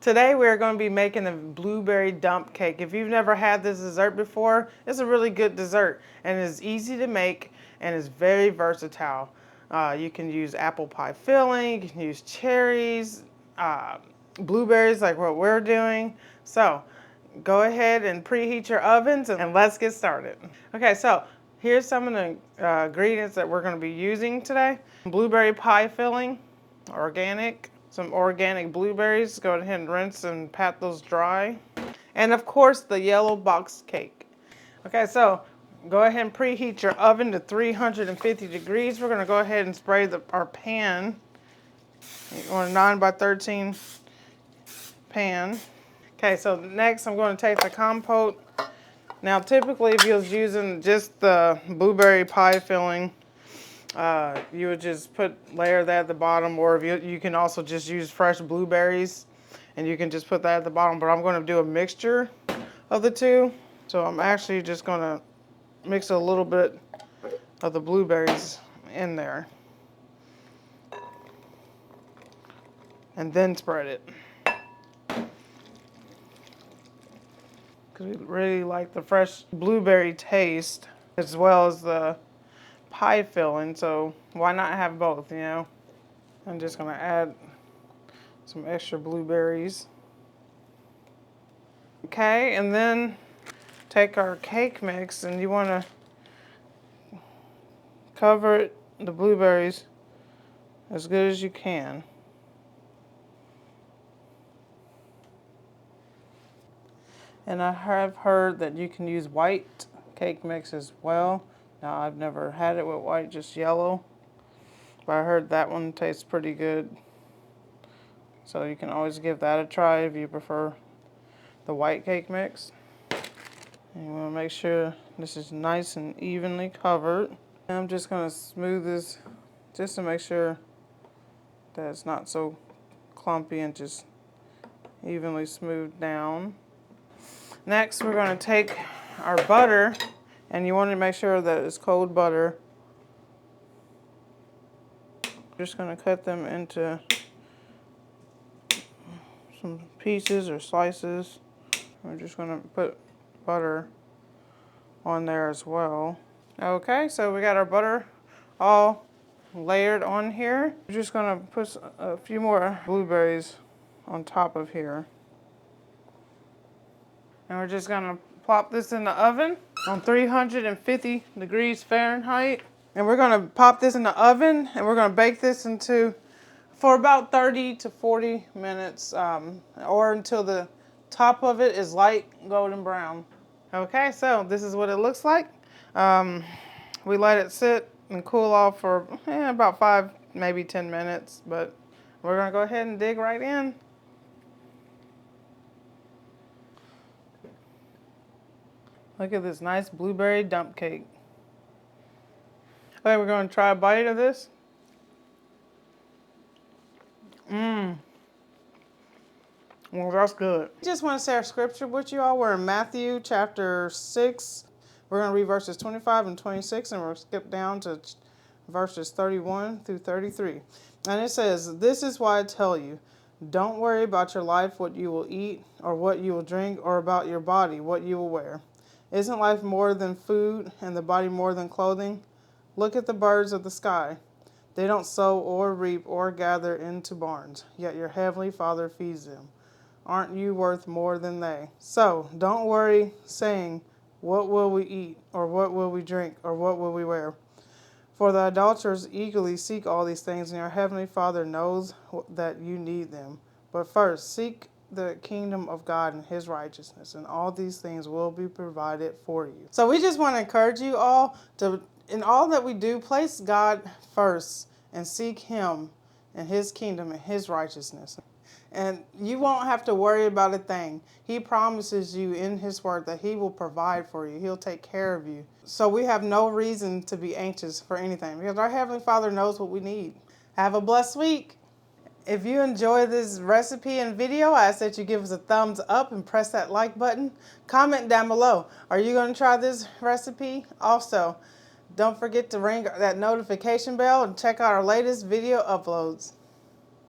Today we're going to be making a blueberry dump cake. If you've never had this dessert before, it's a really good dessert and it's easy to make and it's very versatile. You can use apple pie filling, you can use cherries, blueberries like what we're doing. So go ahead and preheat your ovens and let's get started. Okay, so here's some of the ingredients that we're going to be using today. Blueberry pie filling, organic. Some organic blueberries. Go ahead and rinse and pat those dry. And of course the yellow box cake. Okay, so go ahead and preheat your oven to 350 degrees. We're going to go ahead and spray our pan on a 9 by 13 pan. Okay, so next I'm going to take the compote. Now typically if you was using just the blueberry pie filling, you would just layer that at the bottom, or if you can also just use fresh blueberries and you can just put that at the bottom, but I'm going to do a mixture of the two. So I'm actually just going to mix a little bit of the blueberries in there and then spread it. Because we really like the fresh blueberry taste as well as the pie filling, so why not have both, you know? I'm just going to add some extra blueberries. Okay, and then take our cake mix and you want to cover the blueberries as good as you can. And I have heard that you can use white cake mix as well. Now I've never had it with white, just yellow. But I heard that one tastes pretty good. So you can always give that a try if you prefer the white cake mix. And you want to make sure this is nice and evenly covered. And I'm just going to smooth this just to make sure that it's not so clumpy and just evenly smoothed down. Next, we're going to take our butter, and you want to make sure that it's cold butter. Just going to cut them into some pieces or slices. We're just going to put butter on there as well. Okay, so we got our butter all layered on here. We're just going to put a few more blueberries on top of here. And we're just going to plop this in the oven on 350 degrees Fahrenheit. And we're going to pop this in the oven and we're going to bake this for about 30 to 40 minutes or until the top of it is light golden brown. Okay, so this is what it looks like. We let it sit and cool off for about 5, maybe 10 minutes, but we're going to go ahead and dig right in. Look at this nice blueberry dump cake. Okay, we're going to try a bite of this. Well, that's good. I just want to share scripture with you all. We're in Matthew chapter 6. We're going to read verses 25 and 26, and we'll skip down to verses 31 through 33. And it says, "This is why I tell you, don't worry about your life, what you will eat, or what you will drink, or about your body, what you will wear. Isn't life more than food, and the body more than clothing? Look at the birds of the sky. They don't sow or reap or gather into barns, yet your heavenly Father feeds them. Aren't you worth more than they? So don't worry, saying, what will we eat, or what will we drink, or what will we wear? For the idolaters eagerly seek all these things, and your heavenly Father knows that you need them. But first, seek the kingdom of God and his righteousness, and all these things will be provided for you." So we just want to encourage you all to, in all that we do, place God first and seek him and his kingdom and his righteousness. And you won't have to worry about a thing. He promises you in his word that he will provide for you. He'll take care of you. So we have no reason to be anxious for anything because our Heavenly Father knows what we need. Have a blessed week. If you enjoy this recipe and video, I ask that you give us a thumbs up and press that like button. Comment down below. Are you going to try this recipe? Also, don't forget to ring that notification bell and check out our latest video uploads.